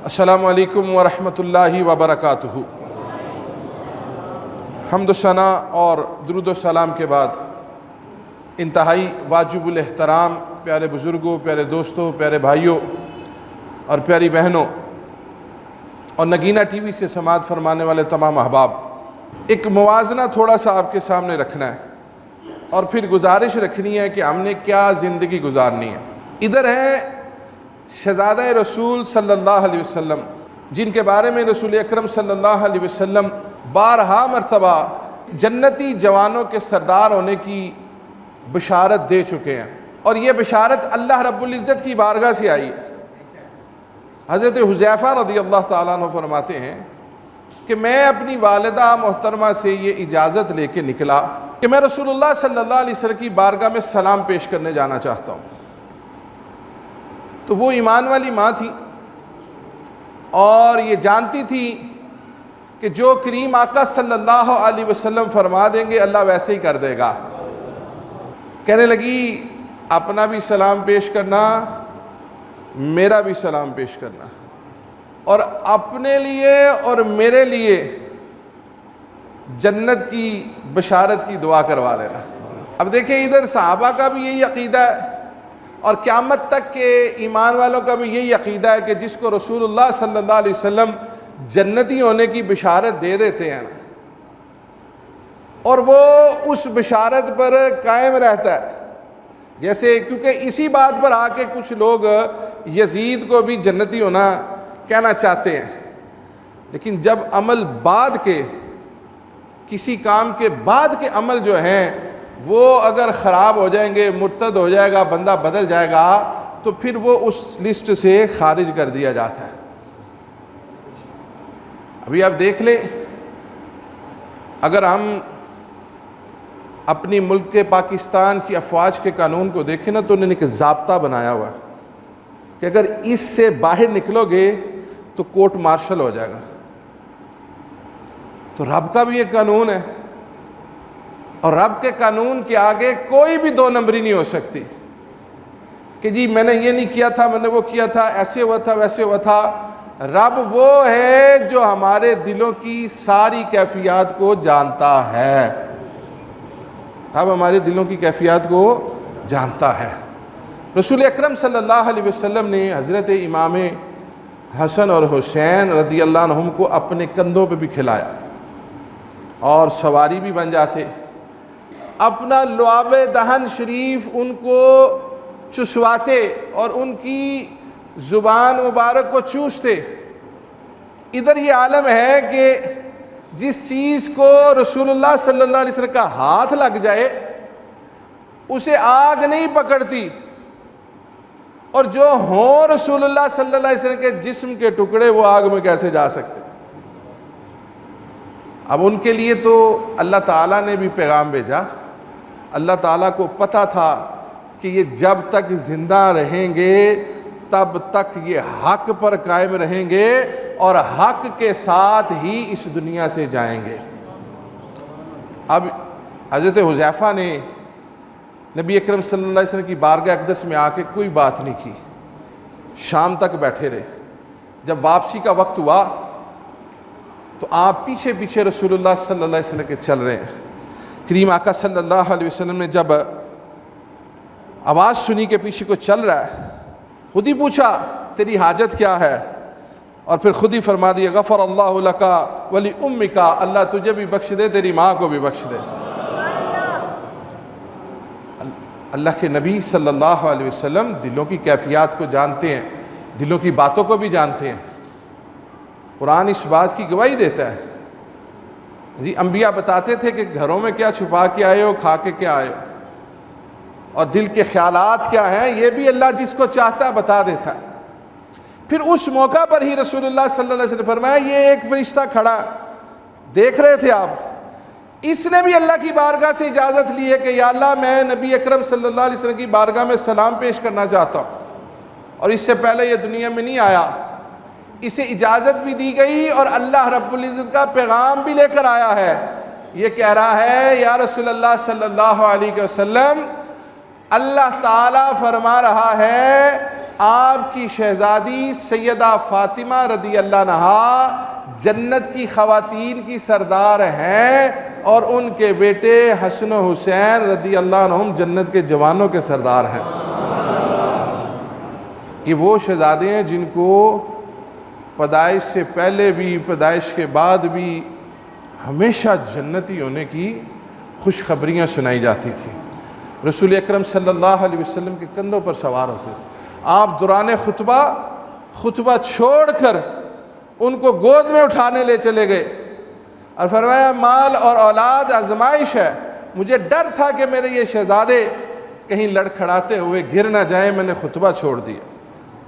السلام علیکم ورحمۃ اللہ وبرکاتہ۔ حمد و ثنا اور درود و سلام کے بعد انتہائی واجب الاحترام پیارے بزرگوں، پیارے دوستوں، پیارے بھائیوں اور پیاری بہنوں اور نگینہ ٹی وی سے سماعت فرمانے والے تمام احباب، ایک موازنہ تھوڑا سا آپ کے سامنے رکھنا ہے اور پھر گزارش رکھنی ہے کہ ہم نے کیا زندگی گزارنی ہے۔ ادھر ہے شہزادہ رسول صلی اللہ علیہ وسلم، جن کے بارے میں رسول اکرم صلی اللہ علیہ وسلم بارہا مرتبہ جنتی جوانوں کے سردار ہونے کی بشارت دے چکے ہیں، اور یہ بشارت اللہ رب العزت کی بارگاہ سے آئی ہے۔ حضرت حذیفہ رضی اللہ تعالیٰ عنہ فرماتے ہیں کہ میں اپنی والدہ محترمہ سے یہ اجازت لے کے نکلا کہ میں رسول اللہ صلی اللہ علیہ وسلم کی بارگاہ میں سلام پیش کرنے جانا چاہتا ہوں۔ تو وہ ایمان والی ماں تھی اور یہ جانتی تھی کہ جو کریم آقا صلی اللہ علیہ وسلم فرما دیں گے اللہ ویسے ہی کر دے گا۔ کہنے لگی اپنا بھی سلام پیش کرنا، میرا بھی سلام پیش کرنا، اور اپنے لیے اور میرے لیے جنت کی بشارت کی دعا کروا لینا۔ اب دیکھیں ادھر صحابہ کا بھی یہی عقیدہ ہے اور قیامت تک کے ایمان والوں کا بھی یہی عقیدہ ہے کہ جس کو رسول اللہ صلی اللہ علیہ وسلم جنتی ہونے کی بشارت دے دیتے ہیں اور وہ اس بشارت پر قائم رہتا ہے، جیسے کیونکہ اسی بات پر آ کے کچھ لوگ یزید کو بھی جنتی ہونا کہنا چاہتے ہیں، لیکن جب عمل بعد کے کسی کام کے بعد کے عمل جو ہیں وہ اگر خراب ہو جائیں گے، مرتد ہو جائے گا، بندہ بدل جائے گا، تو پھر وہ اس لسٹ سے خارج کر دیا جاتا ہے۔ ابھی آپ دیکھ لیں، اگر ہم اپنی ملک کے پاکستان کی افواج کے قانون کو دیکھیں نا تو انہوں نے ایک ضابطہ بنایا ہوا ہے کہ اگر اس سے باہر نکلو گے تو کورٹ مارشل ہو جائے گا۔ تو رب کا بھی ایک قانون ہے اور رب کے قانون کے آگے کوئی بھی دو نمبری نہیں ہو سکتی کہ جی میں نے یہ نہیں کیا تھا، میں نے وہ کیا تھا، ایسے ہوا تھا، ویسے ہوا تھا۔ رب وہ ہے جو ہمارے دلوں کی ساری کیفیات کو جانتا ہے۔ رب ہمارے دلوں کی کیفیات کو جانتا ہے۔ رسول اکرم صلی اللہ علیہ وسلم نے حضرت امام حسن اور حسین رضی اللہ عنہم کو اپنے کندھوں پہ بھی کھلایا اور سواری بھی بن جاتے، اپنا لعاب دہن شریف ان کو چسواتے اور ان کی زبان مبارک کو چوستے۔ ادھر یہ عالم ہے کہ جس چیز کو رسول اللہ صلی اللہ علیہ وسلم کا ہاتھ لگ جائے اسے آگ نہیں پکڑتی، اور جو ہوں رسول اللہ صلی اللہ علیہ وسلم کے جسم کے ٹکڑے وہ آگ میں کیسے جا سکتے؟ اب ان کے لیے تو اللہ تعالیٰ نے بھی پیغام بھیجا۔ اللہ تعالیٰ کو پتہ تھا کہ یہ جب تک زندہ رہیں گے تب تک یہ حق پر قائم رہیں گے اور حق کے ساتھ ہی اس دنیا سے جائیں گے۔ اب حضرت حذیفہ نے نبی اکرم صلی اللہ علیہ وسلم کی بارگاہ اقدس میں آ کے کوئی بات نہیں کی، شام تک بیٹھے رہے۔ جب واپسی کا وقت ہوا تو آپ پیچھے پیچھے رسول اللہ صلی اللہ علیہ وسلم کے چل رہے ہیں۔ کریم آقا صلی اللہ علیہ وسلم نے جب آواز سنی کہ پیچھے کو چل رہا ہے، خود ہی پوچھا تیری حاجت کیا ہے، اور پھر خود ہی فرما دیا غفر اللہ لکا ولی امکا، اللہ تجھے بھی بخش دے، تیری ماں کو بھی بخش دے۔ اللہ کے نبی صلی اللہ علیہ وسلم دلوں کی کیفیات کو جانتے ہیں، دلوں کی باتوں کو بھی جانتے ہیں۔ قرآن اس بات کی گواہی دیتا ہے۔ جی انبیاء بتاتے تھے کہ گھروں میں کیا چھپا کے آئے ہو، کھا کے کیا آئے ہو، اور دل کے خیالات کیا ہیں یہ بھی اللہ جس کو چاہتا ہے بتا دیتا ہے۔ پھر اس موقع پر ہی رسول اللہ صلی اللہ علیہ وسلم فرمایا یہ ایک فرشتہ کھڑا دیکھ رہے تھے آپ، اس نے بھی اللہ کی بارگاہ سے اجازت لی ہے کہ یا اللہ میں نبی اکرم صلی اللہ علیہ وسلم کی بارگاہ میں سلام پیش کرنا چاہتا ہوں، اور اس سے پہلے یہ دنیا میں نہیں آیا، اسے اجازت بھی دی گئی اور اللہ رب العزت کا پیغام بھی لے کر آیا ہے۔ یہ کہہ رہا ہے یا رسول اللہ صلی اللہ علیہ وسلم اللہ تعالیٰ فرما رہا ہے آپ کی شہزادی سیدہ فاطمہ رضی اللہ عنہا جنت کی خواتین کی سردار ہیں، اور ان کے بیٹے حسن و حسین رضی اللہ عنہم جنت کے جوانوں کے سردار ہیں۔ یہ وہ شہزادے ہیں جن کو پیدائش سے پہلے بھی پیدائش کے بعد بھی ہمیشہ جنتی ہونے کی خوشخبریاں سنائی جاتی تھیں۔ رسول اکرم صلی اللہ علیہ وسلم کے کندھوں پر سوار ہوتے تھے۔ آپ دوران خطبہ چھوڑ کر ان کو گود میں اٹھانے لے چلے گئے اور فرمایا مال اور اولاد آزمائش ہے، مجھے ڈر تھا کہ میرے یہ شہزادے کہیں لڑکھڑاتے ہوئے گر نہ جائیں، میں نے خطبہ چھوڑ دیا۔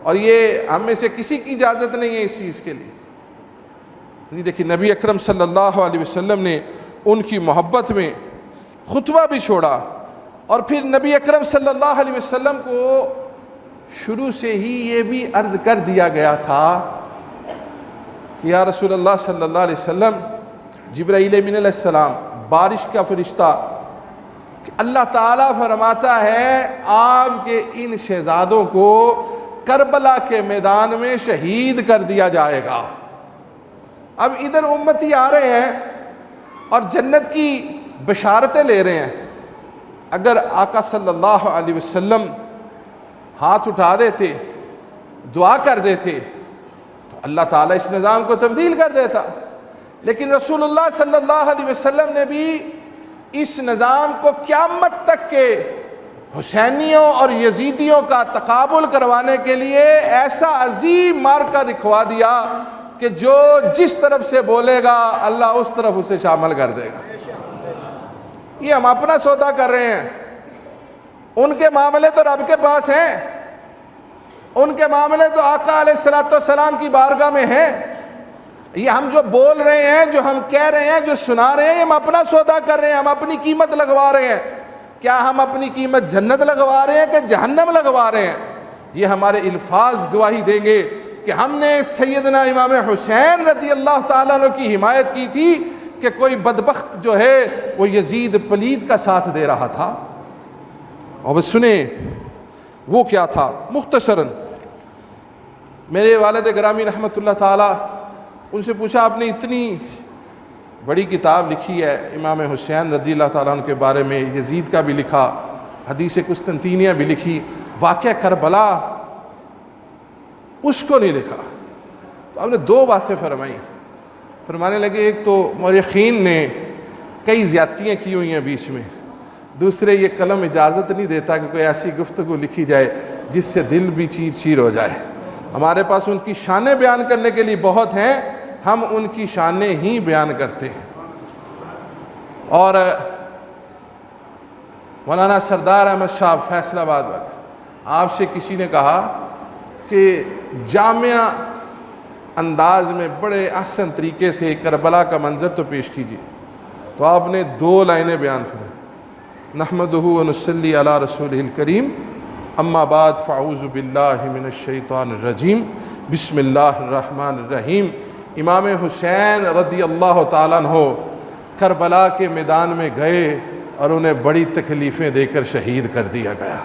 اور یہ ہم میں سے کسی کی اجازت نہیں ہے اس چیز کے لیے۔ دیکھیے نبی اکرم صلی اللہ علیہ وسلم نے ان کی محبت میں خطبہ بھی چھوڑا، اور پھر نبی اکرم صلی اللہ علیہ وسلم کو شروع سے ہی یہ بھی عرض کر دیا گیا تھا کہ یا رسول اللہ صلی اللہ علیہ وسلم، جبرائیل امین علیہ السلام بارش کا فرشتہ، کہ اللہ تعالیٰ فرماتا ہے آپ کے ان شہزادوں کو کربلا کے میدان میں شہید کر دیا جائے گا۔ اب ادھر امتی آ رہے ہیں اور جنت کی بشارتیں لے رہے ہیں۔ اگر آقا صلی اللہ علیہ وسلم ہاتھ اٹھا دیتے، دعا کر دیتے، تو اللہ تعالیٰ اس نظام کو تبدیل کر دیتا، لیکن رسول اللہ صلی اللہ علیہ وسلم نے بھی اس نظام کو قیامت تک کے حسینیوں اور یزیدیوں کا تقابل کروانے کے لیے ایسا عظیم مارکہ دکھوا دیا کہ جو جس طرف سے بولے گا اللہ اس طرف اسے شامل کر دے گا۔ یہ ہم اپنا سودا کر رہے ہیں، ان کے معاملے تو رب کے پاس ہیں، ان کے معاملے تو آقا علیہ السلام کی بارگاہ میں ہیں۔ یہ ہم جو بول رہے ہیں، جو ہم کہہ رہے ہیں، جو سنا رہے ہیں، ہم اپنا سودا کر رہے ہیں، ہم اپنی قیمت لگوا رہے ہیں۔ کیا ہم اپنی قیمت جنت لگوا رہے ہیں کہ جہنم لگوا رہے ہیں؟ یہ ہمارے الفاظ گواہی دیں گے کہ ہم نے سیدنا امام حسین رضی اللہ تعالیٰ عنہ کی حمایت کی تھی کہ کوئی بدبخت جو ہے وہ یزید پلید کا ساتھ دے رہا تھا۔ اور بس سنیں وہ کیا تھا مختصراً۔ میرے والد گرامی رحمۃ اللہ تعالیٰ، ان سے پوچھا آپ نے اتنی بڑی کتاب لکھی ہے امام حسین رضی اللہ تعالیٰ عنہ کے بارے میں، یزید کا بھی لکھا، حدیث قسطنطینیہ بھی لکھی، واقعہ کربلا اس کو نہیں لکھا۔ تو آپ نے دو باتیں فرمائیں۔ فرمانے لگے ایک تو مورخین نے کئی زیادتیاں کی ہوئی ہیں بیچ میں، دوسرے یہ قلم اجازت نہیں دیتا کہ کوئی ایسی گفتگو لکھی جائے جس سے دل بھی چیر چیر ہو جائے۔ ہمارے پاس ان کی شانیں بیان کرنے کے لیے بہت ہیں، ہم ان کی شانیں ہی بیان کرتے ہیں۔ اور مولانا سردار احمد شاہ فیصل آباد والے، آپ سے کسی نے کہا کہ جامعہ انداز میں بڑے احسن طریقے سے کربلا کا منظر تو پیش کیجیے، تو آپ نے دو لائنیں بیان فرمائیں، نحمدہ ونصلی علی رسولہ الکریم، اما بعد فاعوذ باللہ من الشیطان الرجیم، بسم اللہ الرحمن الرحیم۔ امام حسین رضی اللہ تعالیٰ عنہ کربلا کے میدان میں گئے اور انہیں بڑی تکلیفیں دے کر شہید کر دیا گیا۔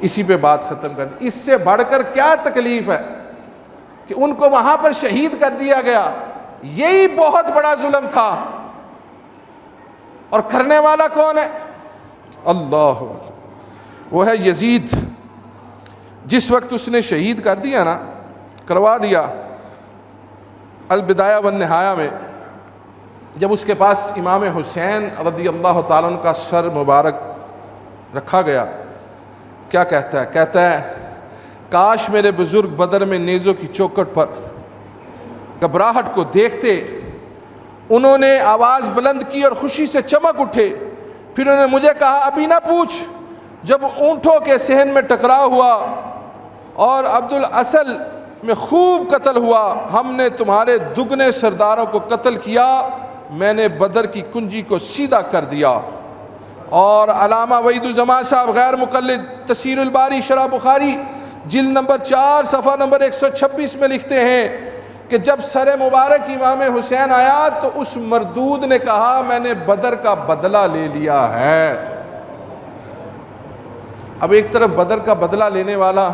اسی پہ بات ختم کر دی۔ اس سے بڑھ کر کیا تکلیف ہے کہ ان کو وہاں پر شہید کر دیا گیا؟ یہی بہت بڑا ظلم تھا، اور کرنے والا کون ہے؟ اللہ، وہ ہے یزید۔ جس وقت اس نے شہید کر دیا نا، کروا دیا، البدایہ والنہایہ میں جب اس کے پاس امام حسین رضی اللہ تعالیٰ عنہ کا سر مبارک رکھا گیا، کیا کہتا ہے؟ کہتا ہے کاش میرے بزرگ بدر میں نیزوں کی چوکٹ پر گھبراہٹ کو دیکھتے، انہوں نے آواز بلند کی اور خوشی سے چمک اٹھے، پھر انہوں نے مجھے کہا ابھی نہ پوچھ، جب اونٹوں کے صحن میں ٹکراؤ ہوا اور عبد الاصل میں خوب قتل ہوا، ہم نے تمہارے دگنے سرداروں کو قتل کیا، میں نے بدر کی کنجی کو سیدھا کر دیا۔ اور علامہ وحید الزمان صاحب غیر مقلد تفسیر الباری شرح بخاری جلد نمبر 4 صفحہ نمبر 126 میں لکھتے ہیں کہ جب سر مبارک امام حسین آیا تو اس مردود نے کہا میں نے بدر کا بدلہ لے لیا ہے۔ اب ایک طرف بدر کا بدلہ لینے والا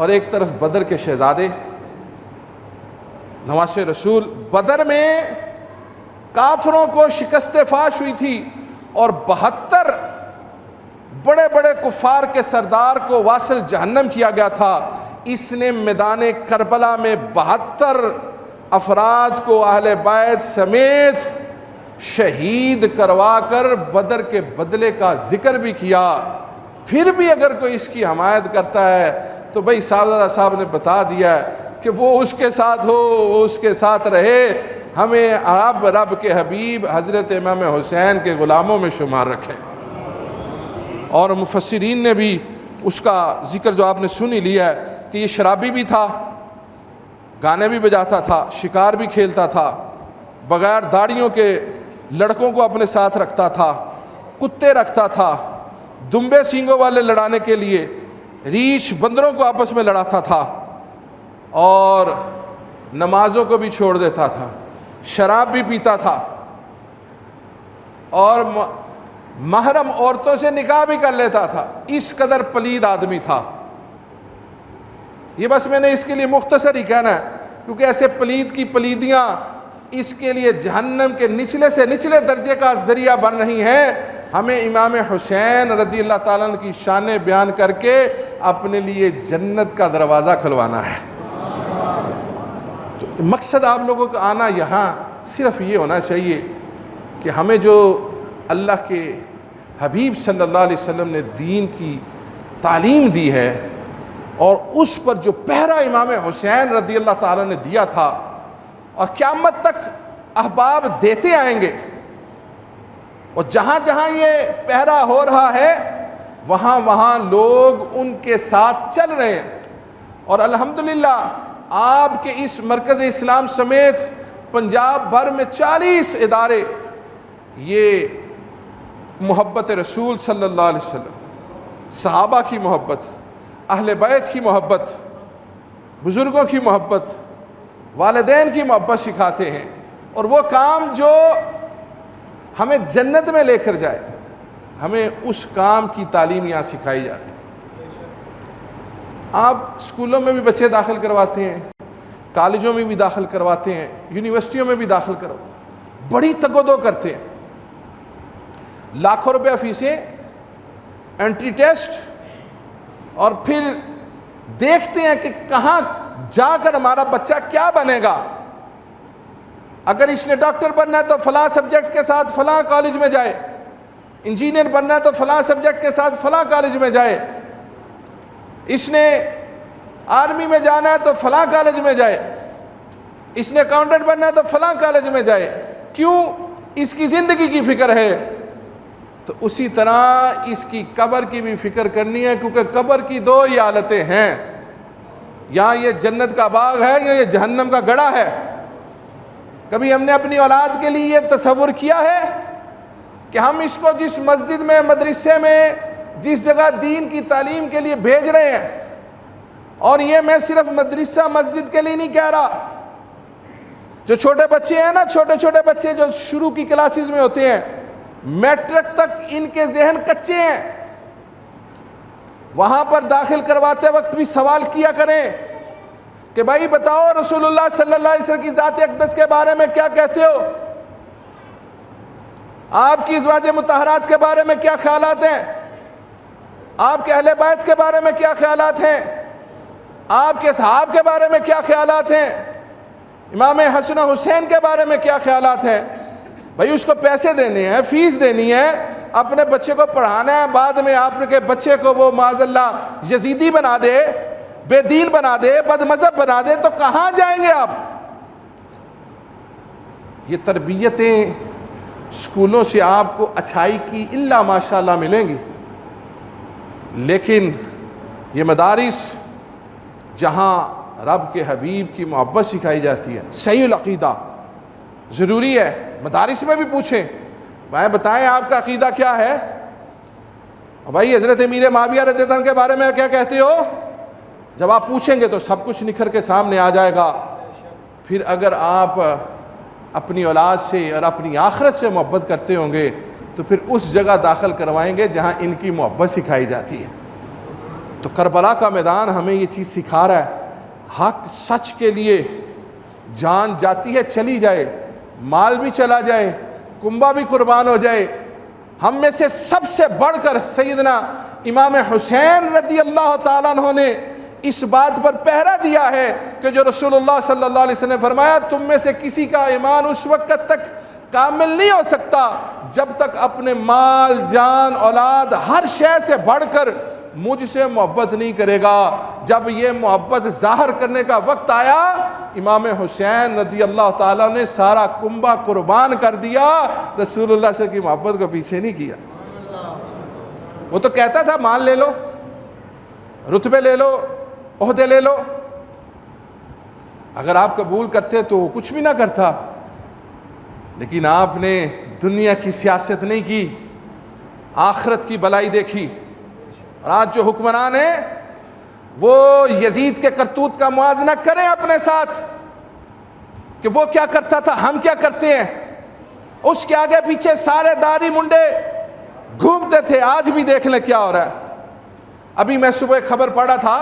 اور ایک طرف بدر کے شہزادے نواز رسول۔ بدر میں کافروں کو شکست فاش ہوئی تھی اور 72 بڑے بڑے کفار کے سردار کو واصل جہنم کیا گیا تھا۔ اس نے میدان کربلا میں 72 افراد کو اہل بیت سمیت شہید کروا کر بدر کے بدلے کا ذکر بھی کیا۔ پھر بھی اگر کوئی اس کی حمایت کرتا ہے تو بھائی صاحب نے بتا دیا ہے کہ وہ اس کے ساتھ ہو، وہ اس کے ساتھ رہے، ہمیں رب کے حبیب حضرت امام حسین کے غلاموں میں شمار رکھے۔ اور مفسرین نے بھی اس کا ذکر جو آپ نے سن ہی لیا ہے کہ یہ شرابی بھی تھا، گانے بھی بجاتا تھا، شکار بھی کھیلتا تھا، بغیر داڑھیوں کے لڑکوں کو اپنے ساتھ رکھتا تھا، کتے رکھتا تھا، دمبے سینگوں والے لڑانے کے لیے ریچھ بندروں کو آپس میں لڑاتا تھا، اور نمازوں کو بھی چھوڑ دیتا تھا، شراب بھی پیتا تھا، اور محرم عورتوں سے نکاح بھی کر لیتا تھا۔ اس قدر پلید آدمی تھا۔ یہ بس میں نے اس کے لیے مختصر ہی کہنا ہے، کیونکہ ایسے پلید کی پلیدیاں اس کے لیے جہنم کے نچلے سے نچلے درجے کا ذریعہ بن رہی ہیں۔ ہمیں امام حسین رضی اللہ تعالیٰ عنہ کی شان بیان کر کے اپنے لیے جنت کا دروازہ کھلوانا ہے۔ تو مقصد آپ لوگوں کا آنا یہاں صرف یہ ہونا چاہیے کہ ہمیں جو اللہ کے حبیب صلی اللہ علیہ وسلم نے دین کی تعلیم دی ہے، اور اس پر جو پہرا امام حسین رضی اللہ تعالیٰ نے دیا تھا، اور قیامت تک احباب دیتے آئیں گے، اور جہاں جہاں یہ پہرا ہو رہا ہے وہاں وہاں لوگ ان کے ساتھ چل رہے ہیں۔ اور الحمدللہ آپ کے اس مرکز اسلام سمیت پنجاب بھر میں 40 ادارے یہ محبت رسول صلی اللہ علیہ وسلم، صحابہ کی محبت، اہل بیت کی محبت، بزرگوں کی محبت، والدین کی محبت سکھاتے ہیں، اور وہ کام جو ہمیں جنت میں لے کر جائے، ہمیں اس کام کی تعلیم یہاں سکھائی جاتی ہے۔ آپ اسکولوں میں بھی بچے داخل کرواتے ہیں، کالجوں میں بھی داخل کرواتے ہیں، یونیورسٹیوں میں بھی داخل بڑی تگودو کرتے ہیں، لاکھوں روپے فیسیں، انٹری ٹیسٹ، اور پھر دیکھتے ہیں کہ کہاں جا کر ہمارا بچہ کیا بنے گا۔ اگر اس نے ڈاکٹر بننا ہے تو فلاں سبجیکٹ کے ساتھ فلاں کالج میں جائے، انجینئر بننا ہے تو فلاں سبجیکٹ کے ساتھ فلاں کالج میں جائے، اس نے آرمی میں جانا ہے تو فلاں کالج میں جائے، اس نے اکاؤنٹنٹ بننا ہے تو فلاں کالج میں جائے۔ کیوں؟ اس کی زندگی کی فکر ہے۔ تو اسی طرح اس کی قبر کی بھی فکر کرنی ہے، کیونکہ قبر کی 2 ہی حالتیں ہیں، یا یہ جنت کا باغ ہے یا یہ جہنم کا گڑھا ہے۔ کبھی ہم نے اپنی اولاد کے لیے یہ تصور کیا ہے کہ ہم اس کو جس مسجد میں، مدرسے میں، جس جگہ دین کی تعلیم کے لیے بھیج رہے ہیں، اور یہ میں صرف مدرسہ مسجد کے لیے نہیں کہہ رہا، جو چھوٹے بچے ہیں نا، چھوٹے چھوٹے بچے جو شروع کی کلاسز میں ہوتے ہیں، میٹرک تک ان کے ذہن کچے ہیں، وہاں پر داخل کرواتے وقت بھی سوال کیا کریں کہ بھائی بتاؤ رسول اللہ صلی اللہ علیہ وسلم کی ذات اقدس کے بارے میں کیا کہتے ہو، آپ کی ازواج مطہرات کے بارے میں کیا خیالات ہیں، آپ کے اہل بیت کے بارے میں کیا خیالات ہیں، آپ کے صحاب کے بارے میں کیا خیالات ہیں، امام حسن و حسین کے بارے میں کیا خیالات ہیں۔ بھائی اس کو پیسے دینے ہیں، فیس دینی ہے، اپنے بچے کو پڑھانا ہے، بعد میں آپ کے بچے کو وہ معاذ اللہ یزیدی بنا دے، بے دین بنا دے، بد مذہب بنا دے، تو کہاں جائیں گے آپ؟ یہ تربیتیں اسکولوں سے آپ کو اچھائی کی الا ماشاءاللہ ملیں گی، لیکن یہ مدارس جہاں رب کے حبیب کی محبت سکھائی جاتی ہے، صحیح العقیدہ ضروری ہے۔ مدارس میں بھی پوچھیں، بھائی بتائیں آپ کا عقیدہ کیا ہے، بھائی حضرت امیر معاویہ رضی اللہ عنہ کے بارے میں کیا کہتے ہو؟ جب آپ پوچھیں گے تو سب کچھ نکھر کے سامنے آ جائے گا۔ پھر اگر آپ اپنی اولاد سے اور اپنی آخرت سے محبت کرتے ہوں گے تو پھر اس جگہ داخل کروائیں گے جہاں ان کی محبت سکھائی جاتی ہے۔ تو کربلا کا میدان ہمیں یہ چیز سکھا رہا ہے، حق سچ کے لیے جان جاتی ہے چلی جائے، مال بھی چلا جائے، کنبہ بھی قربان ہو جائے۔ ہم میں سے سب سے بڑھ کر سیدنا امام حسین رضی اللہ تعالیٰ عنہ نے اس بات پر پہرا دیا ہے کہ جو رسول اللہ صلی اللہ علیہ وسلم نے فرمایا، تم میں سے کسی کا ایمان اس وقت تک کامل نہیں ہو سکتا جب تک اپنے مال، جان، اولاد، ہر شے سے بڑھ کر مجھ سے محبت نہیں کرے گا۔ جب یہ محبت ظاہر کرنے کا وقت آیا، امام حسین رضی اللہ تعالیٰ نے سارا کنبہ قربان کر دیا، رسول اللہ صلی اللہ علیہ وسلم کی محبت کو پیچھے نہیں کیا۔ وہ تو کہتا تھا مال لے لو، رتبے لے لو، عہدے لے لو، اگر آپ قبول کرتے تو کچھ بھی نہ کرتا، لیکن آپ نے دنیا کی سیاست نہیں کی، آخرت کی بلائی دیکھی۔ اور آج جو حکمران ہیں وہ یزید کے کرتوت کا موازنہ کریں اپنے ساتھ کہ وہ کیا کرتا تھا، ہم کیا کرتے ہیں۔ اس کے آگے پیچھے سارے داڑھی منڈے گھومتے تھے، آج بھی دیکھ لیں کیا ہو رہا ہے۔ ابھی میں صبح ایک خبر پڑھا تھا،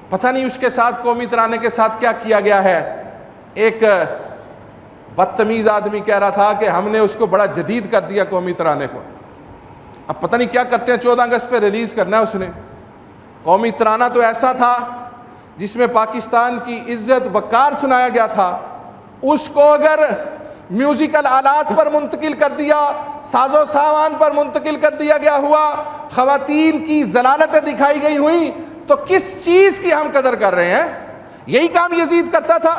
پتہ نہیں اس کے ساتھ قومی ترانے کے ساتھ کیا کیا گیا ہے۔ ایک بدتمیز آدمی کہہ رہا تھا کہ ہم نے اس کو بڑا جدید کر دیا قومی ترانے کو۔ اب پتہ نہیں کیا کرتے ہیں، 14 اگست پہ ریلیز کرنا ہے اس نے۔ قومی ترانہ تو ایسا تھا جس میں پاکستان کی عزت وقار سنایا گیا تھا، اس کو اگر میوزیکل آلات پر منتقل کر دیا، ساز و سامان پر منتقل کر دیا گیا ہوا، خواتین کی ذلالتیں دکھائی گئی ہوئی، تو کس چیز کی ہم قدر کر رہے ہیں؟ یہی کام یزید کرتا تھا،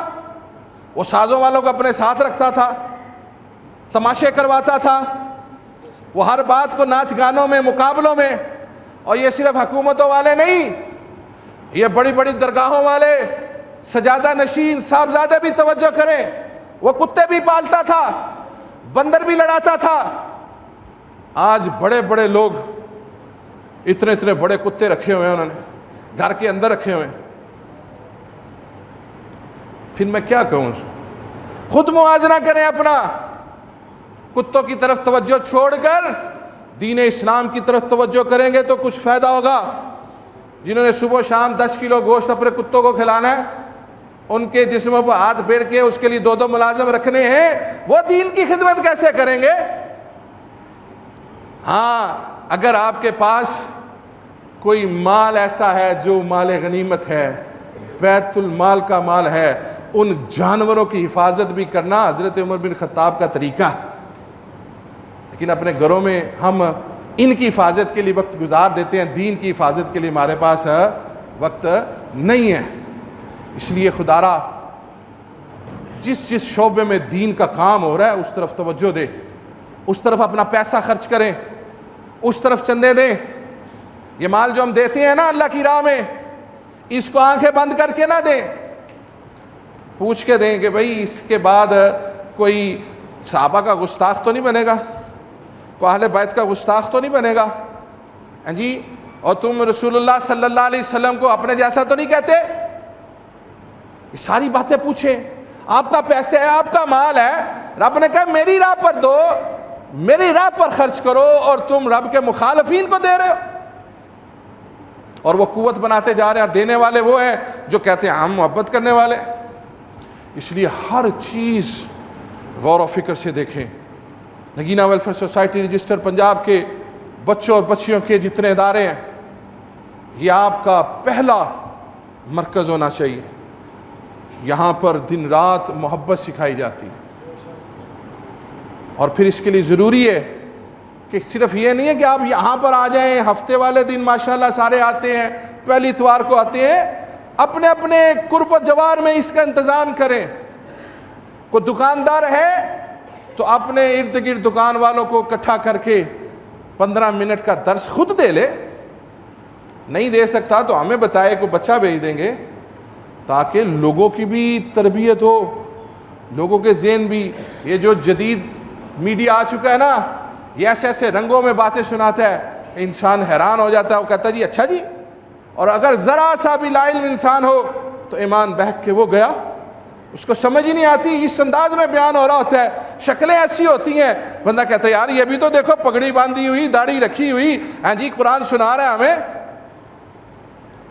وہ سازوں والوں کو اپنے ساتھ رکھتا تھا، تماشے کرواتا تھا، وہ ہر بات کو ناچ گانوں میں، مقابلوں میں۔ اور یہ صرف حکومتوں والے نہیں، یہ بڑی بڑی درگاہوں والے، سجادہ نشین صاحبزادے بھی توجہ کریں، وہ کتے بھی پالتا تھا، بندر بھی لڑاتا تھا۔ آج بڑے بڑے لوگ اتنے اتنے بڑے کتے رکھے ہوئے ہیں، انہوں نے گھر کے اندر رکھے ہوئے ہیں۔ پھر میں کیا کہوں، خود موازنہ کریں اپنا، کتوں کی طرف توجہ چھوڑ کر دین اسلام کی طرف توجہ کریں گے تو کچھ فائدہ ہوگا۔ جنہوں نے صبح شام 10 کلو گوشت اپنے کتوں کو کھلانا ہے، ان کے جسموں پر ہاتھ پھیر کے اس کے لیے 2 ملازم رکھنے ہیں، وہ دین کی خدمت کیسے کریں گے؟ ہاں، اگر آپ کے پاس کوئی مال ایسا ہے جو مال غنیمت ہے، بیت المال کا مال ہے، ان جانوروں کی حفاظت بھی کرنا حضرت عمر بن خطاب کا طریقہ ہے۔ لیکن اپنے گھروں میں ہم ان کی حفاظت کے لیے وقت گزار دیتے ہیں، دین کی حفاظت کے لیے ہمارے پاس وقت نہیں ہے۔ اس لیے خدا را جس جس شعبے میں دین کا کام ہو رہا ہے اس طرف توجہ دے، اس طرف اپنا پیسہ خرچ کریں، اس طرف چندے دیں۔ یہ مال جو ہم دیتے ہیں نا اللہ کی راہ میں، اس کو آنکھیں بند کر کے نہ دیں، پوچھ کے دیں کہ بھئی اس کے بعد کوئی صحابہ کا گستاخ تو نہیں بنے گا، کوئی اہل بیت کا گستاخ تو نہیں بنے گا، ہاں جی، اور تم رسول اللہ صلی اللہ علیہ وسلم کو اپنے جیسا تو نہیں کہتے؟ یہ ساری باتیں پوچھیں۔ آپ کا پیسہ ہے، آپ کا مال ہے، رب نے کہا میری راہ پر دو، میری راہ پر خرچ کرو، اور تم رب کے مخالفین کو دے رہے ہو۔ اور وہ قوت بناتے جا رہے ہیں، اور دینے والے وہ ہیں جو کہتے ہیں ہم محبت کرنے والے۔ اس لیے ہر چیز غور و فکر سے دیکھیں۔ Nageena welfare society register Punjab کے بچوں اور بچیوں کے جتنے ادارے ہیں، یہ آپ کا پہلا مرکز ہونا چاہیے۔ یہاں پر دن رات محبت سکھائی جاتی ہے، اور پھر اس کے لیے ضروری ہے کہ صرف یہ نہیں ہے کہ آپ یہاں پر آ جائیں، ہفتے والے دن ماشاءاللہ سارے آتے ہیں، پہلی اتوار کو آتے ہیں، اپنے اپنے قرب و جوار میں اس کا انتظام کریں۔ کوئی دکاندار ہے تو اپنے ارد گرد دکان والوں کو اکٹھا کر کے 15 منٹ کا درس خود دے لے، نہیں دے سکتا تو ہمیں بتائے، کوئی بچہ بھیج دیں گے، تاکہ لوگوں کی بھی تربیت ہو، لوگوں کے ذہن بھی۔ یہ جو جدید میڈیا آ چکا ہے نا، یہ ایسے ایسے رنگوں میں باتیں سناتا ہے، انسان حیران ہو جاتا ہے، وہ کہتا ہے جی اچھا جی، اور اگر ذرا سا بھی لا علم انسان ہو تو ایمان بہک کے وہ گیا، اس کو سمجھ ہی نہیں آتی، اس انداز میں بیان ہو رہا ہوتا ہے، شکلیں ایسی ہوتی ہیں، بندہ کہتا ہے یار یہ بھی تو دیکھو، پگڑی باندھی ہوئی، داڑھی رکھی ہوئی، ہاں جی قرآن سنا رہا ہے ہمیں۔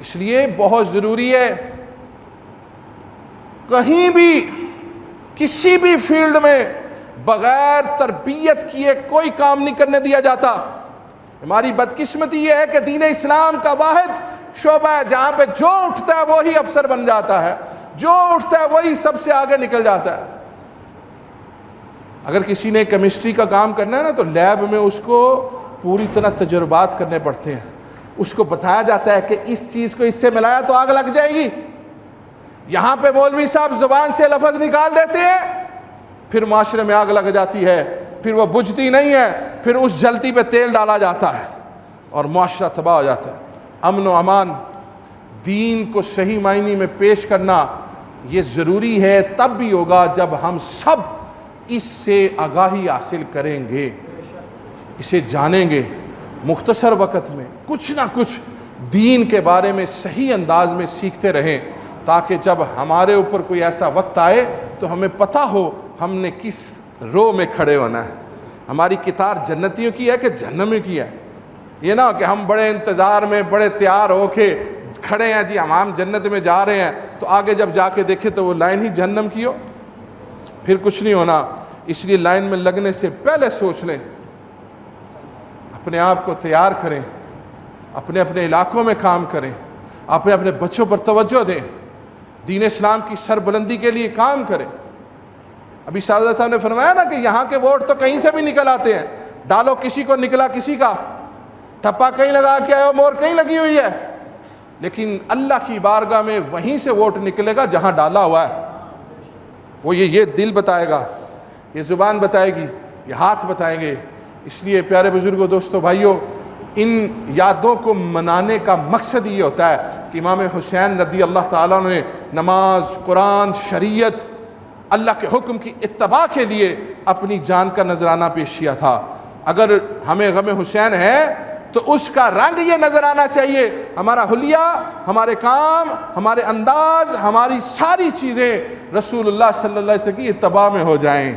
اس لیے بہت ضروری ہے، کہیں بھی کسی بھی فیلڈ میں بغیر تربیت کیے کوئی کام نہیں کرنے دیا جاتا۔ ہماری بدقسمتی یہ ہے کہ دین اسلام کا واحد شعبہ ہے جہاں پہ جو اٹھتا ہے وہی افسر بن جاتا ہے، جو اٹھتا ہے وہی سب سے آگے نکل جاتا ہے۔ اگر کسی نے کیمسٹری کا کام کرنا ہے نا تو لیب میں اس کو پوری طرح تجربات کرنے پڑتے ہیں، اس کو بتایا جاتا ہے کہ اس چیز کو اس سے ملایا تو آگ لگ جائے گی۔ یہاں پہ مولوی صاحب زبان سے لفظ نکال دیتے ہیں، پھر معاشرے میں آگ لگ جاتی ہے، پھر وہ بجھتی نہیں ہے، پھر اس جلتی پہ تیل ڈالا جاتا ہے اور معاشرہ تباہ ہو جاتا ہے۔ امن و امان، دین کو صحیح معنی میں پیش کرنا یہ ضروری ہے، تب بھی ہوگا جب ہم سب اس سے آگاہی حاصل کریں گے، اسے جانیں گے، مختصر وقت میں کچھ نہ کچھ دین کے بارے میں صحیح انداز میں سیکھتے رہیں، تاکہ جب ہمارے اوپر کوئی ایسا وقت آئے تو ہمیں پتہ ہو ہم نے کس رو میں کھڑے ہونا ہے۔ ہماری قطار جنتیوں کی ہے کہ جہنمیوں کی ہے؟ یہ نہ ہو کہ ہم بڑے انتظار میں بڑے تیار ہو کے کھڑے ہیں، جی ہم جنت میں جا رہے ہیں، تو آگے جب جا کے دیکھیں تو وہ لائن ہی جہنم کی ہو، پھر کچھ نہیں ہونا۔ اس لیے لائن میں لگنے سے پہلے سوچ لیں، اپنے آپ کو تیار کریں، اپنے اپنے علاقوں میں کام کریں، اپنے اپنے بچوں پر توجہ دیں، دین اسلام کی سربلندی کے لیے کام کریں۔ ابھی شاہزادہ صاحب نے فرمایا نا کہ یہاں کے ووٹ تو کہیں سے بھی نکل آتے ہیں، ڈالو کسی کو نکلا کسی کا، ٹھپا کہیں لگا کے آئے ہو، مور کہیں لگی ہوئی ہے، لیکن اللہ کی بارگاہ میں وہیں سے ووٹ نکلے گا جہاں ڈالا ہوا ہے۔ وہ یہ دل بتائے گا، یہ زبان بتائے گی، یہ ہاتھ بتائیں گے۔ اس لیے پیارے بزرگوں، دوستو، بھائیوں، ان یادوں کو منانے کا مقصد یہ ہوتا ہے کہ امام حسین رضی اللہ تعالیٰ عنہ نے نماز، قرآن، شریعت، اللہ کے حکم کی اتباع کے لیے اپنی جان کا نذرانہ پیش کیا تھا۔ اگر ہمیں غم حسین ہے تو اس کا رنگ یہ نظر آنا چاہیے، ہمارا حلیہ، ہمارے کام، ہمارے انداز، ہماری ساری چیزیں رسول اللہ صلی اللہ علیہ وسلم کی اتباع میں ہو جائیں۔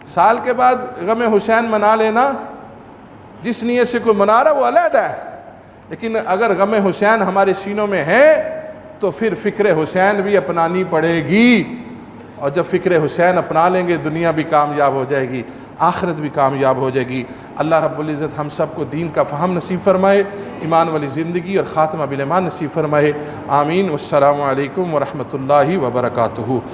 سال کے بعد غم حسین منا لینا، جس نیت سے کوئی منا رہا وہ علیحدہ ہے، لیکن اگر غم حسین ہمارے سینوں میں ہے تو پھر فکر حسین بھی اپنانی پڑے گی، اور جب فکر حسین اپنا لیں گے دنیا بھی کامیاب ہو جائے گی، آخرت بھی کامیاب ہو جائے گی۔ اللہ رب العزت ہم سب کو دین کا فہم نصیب فرمائے، ایمان والی زندگی اور خاتمہ بالایمان نصیب فرمائے، آمین۔ والسلام علیکم ورحمۃ اللہ وبرکاتہ۔